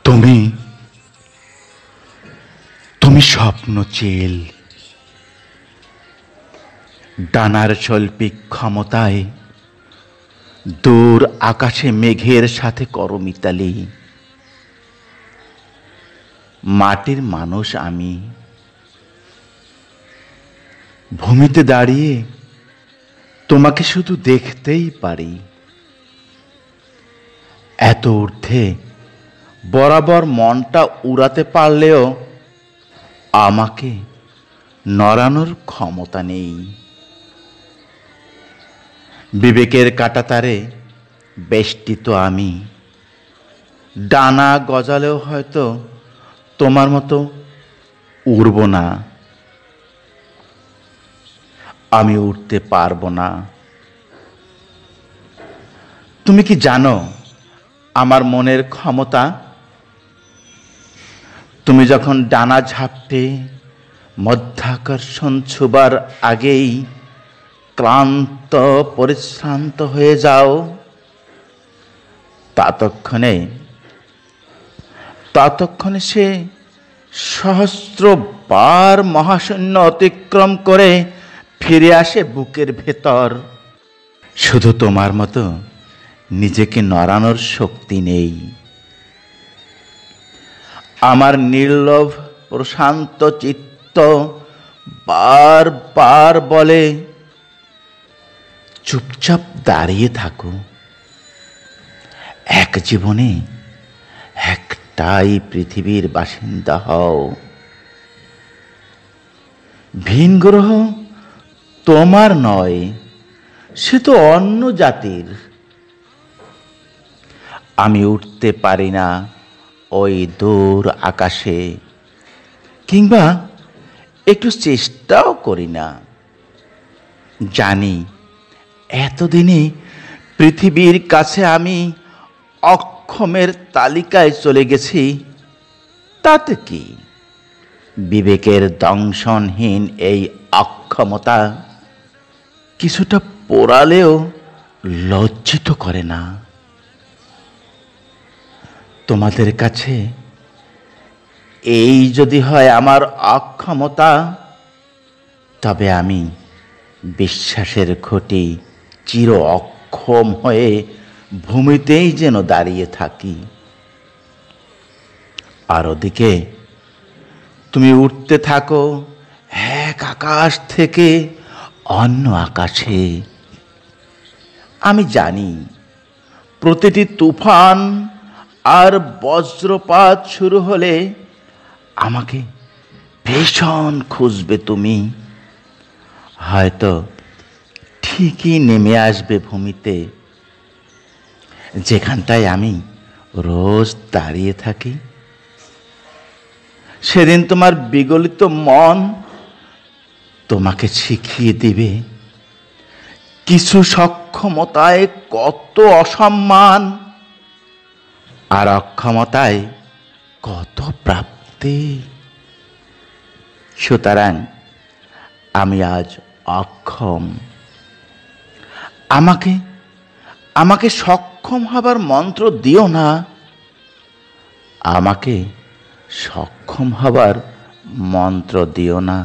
তুমি তুমি স্বপ্ন চেল, ডানার শৈল্পিক ক্ষমতায় দূর আকাশে মেঘের সাথে করো মিতালি। মাটির মানুষ আমি, ভূমিতে দাঁড়িয়ে তোমাকে শুধু দেখতেই পারি। এত ঊর্ধ্বে বরাবর মনটা উড়াতে পারলেও আমাকে নড়ানোর ক্ষমতা নেই। বিবেকের কাঁটাতারে বেষ্টিত আমি, ডানা গজালেও হয়তো তোমার মতো উড়ব না। আমি উড়তে পারবো না। তুমি কি জানো আমার মনের ক্ষমতা? তুমি যখন ডানা ঝাপটে মধ্যাকর্ষণ ছোঁবার আগেই ক্লান্ত পরিশ্রান্ত হয়ে যাও, ততক্ষণে সে সহস্রবার মহাশূন্য অতিক্রম করে ফিরে আসে বুকের ভেতর। শুধু তোমার মতো নিজেকে নড়ানোর শক্তি নেই। আমার নির্লোভ প্রশান্ত চিত্ত বারবার বলে, চুপচাপ দাঁড়িয়ে থাকো। এক জীবনে একটাই পৃথিবীর বাসিন্দা হও। ভিন গ্রহ তোমার নয়, সে তো অন্য জাতির। আমি উঠতে পারি না ওই দূর আকাশে, কিংবা একটু চেষ্টাও করি না। জানি এতদিনে পৃথিবীর কাছে আমি অক্ষমের তালিকায় চলে গেছি। তাতে কি? বিবেকের দংশনহীন এই অক্ষমতা কিছুটা পোড়ালেও লজ্জিত করে না। তোমাদের কাছে এই যদি হয় আমার অক্ষমতা, তবে আমি বিশ্বাসের খুঁটি চির অক্ষম হয়ে ভূমিতেই যেন দাঁড়িয়ে থাকি। আর ওদিকে তুমি উঠতে থাকো এক আকাশ থেকে অন্য আকাশে। আমি জানি প্রতিটি তুফান আর বজ্রপাত শুরু হলে আমাকে ভীষণ খুঁজবে তুমি। হয়তো ঠিকই নেমে আসবে ভূমিতে, যেখানটায় আমি রোজ দাঁড়িয়ে থাকি। সেদিন তোমার বিগলিত মন তোমাকে শিখিয়ে দিবে কিছু সক্ষমতায় কত অসম্মান, আর অক্ষমতায় কত প্রাপ্তি। সুতরাং আমি আজ অক্ষম। আমাকে সক্ষম হবার মন্ত্র দিও না। আমাকে সক্ষম হবার মন্ত্র দিও না।